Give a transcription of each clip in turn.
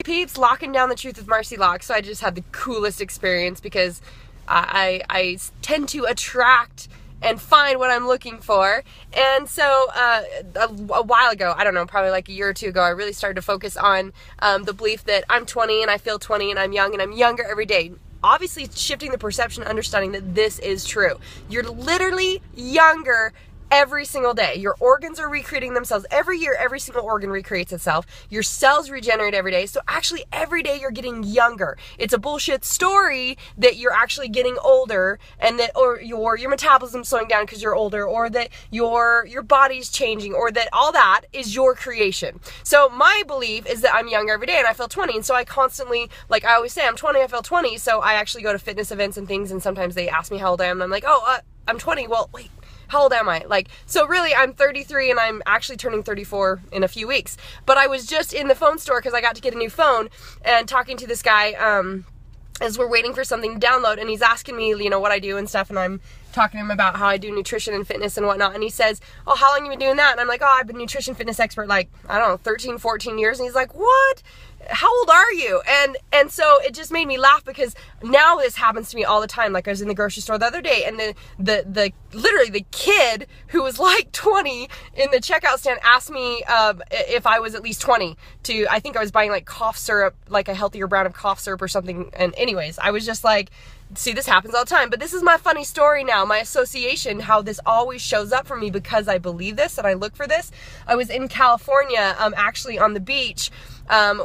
Peeps, locking down the truth with Marci Lock. So I just had the coolest experience because I tend to attract and find what I'm looking for. And so a while ago, I don't know, probably like a year or two ago, I really started to focus on the belief that I'm 20 and I feel 20 and I'm young and I'm younger every day. Obviously shifting the perception, understanding that this is true. You're literally younger every single day. Your organs are recreating themselves. Every year, every single organ recreates itself. Your cells regenerate every day. So actually every day you're getting younger. It's a bullshit story that you're actually getting older and that or your metabolism's slowing down because you're older, or that your body's changing, or that all that is your creation. So my belief is that I'm younger every day and I feel 20. And so I constantly, like I always say, I'm 20, I feel 20. So I actually go to fitness events and things, and sometimes they ask me how old I am and I'm like, oh, I'm 20. Well, wait, how old am I? Like, so really I'm 33 and I'm actually turning 34 in a few weeks. But I was just in the phone store because I got to get a new phone and talking to this guy as we're waiting for something to download, and he's asking me, you know, what I do and stuff, and I'm talking to him about how I do nutrition and fitness and whatnot, and he says, oh, how long have you been doing that? And I'm like, oh, I've been nutrition fitness expert like, I don't know, 13, 14 years. And he's like, what? How old are you? And so it just made me laugh because now this happens to me all the time. Like I was in the grocery store the other day, and the literally the kid who was like 20 in the checkout stand asked me if I was at least 20 to, I think I was buying like cough syrup, like a healthier brand of cough syrup or something. And anyways, I was just like, see, this happens all the time. But this is my funny story now, my association, how this always shows up for me because I believe this and I look for this. I was in California, actually on the beach,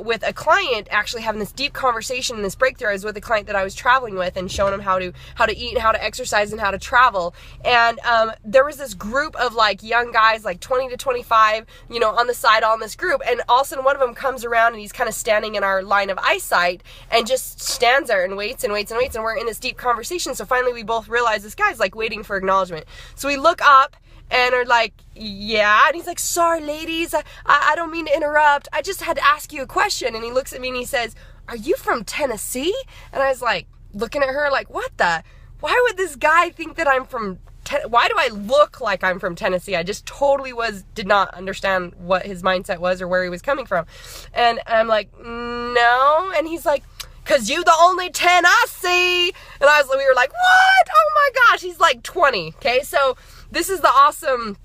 with a client, actually having this deep conversation and this breakthrough. I was with a client that I was traveling with and showing him how to eat and how to exercise and how to travel. And there was this group of like young guys, like 20 to 25, you know, on the side on this group. And all of a sudden one of them comes around and he's kind of standing in our line of eyesight and just stands there and waits and waits and waits. And we're in this deep conversation. So finally we both realize this guy's like waiting for acknowledgement. So we look up and are like, yeah. And he's like, sorry, ladies, I don't mean to interrupt. I just had to ask you a question. And he looks at me and he says, are you from Tennessee? And I was like, looking at her like, what the? Why would this guy think that I'm from why do I look like I'm from Tennessee? I just totally did not understand what his mindset was or where he was coming from. And I'm like, no. And he's like, cause you the only 10 I see. And we were like, what? Oh my gosh, he's like 20. Okay, so this is the awesome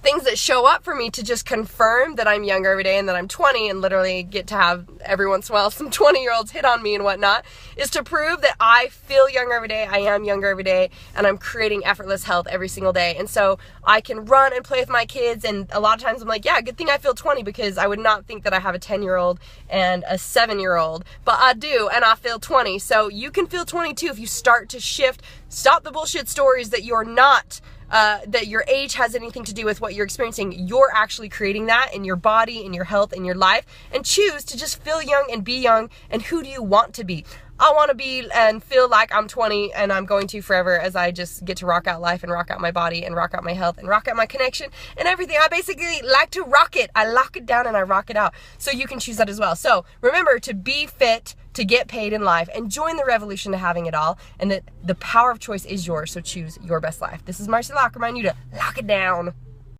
things that show up for me to just confirm that I'm younger every day and that I'm 20 and literally get to have every once in a while some 20-year-olds hit on me and whatnot, is to prove that I feel younger every day, I am younger every day, and I'm creating effortless health every single day. And so I can run and play with my kids, and a lot of times I'm like, yeah, good thing I feel 20, because I would not think that I have a 10-year-old and a 7-year-old, but I do, and I feel 20. So you can feel 22 if you start to shift, stop the bullshit stories that you're not that your age has anything to do with what you're experiencing. You're actually creating that in your body, in your health, in your life, and choose to just feel young and be young. And who do you want to be? I want to be and feel like I'm 20 and I'm going to forever, as I just get to rock out life and rock out my body and rock out my health and rock out my connection and everything. I basically like to rock it. I lock it down and I rock it out. So you can choose that as well. So remember to be fit, to get paid in life, and join the revolution to having it all, and that the power of choice is yours. So choose your best life. This is Marci Lock, reminding you to lock it down.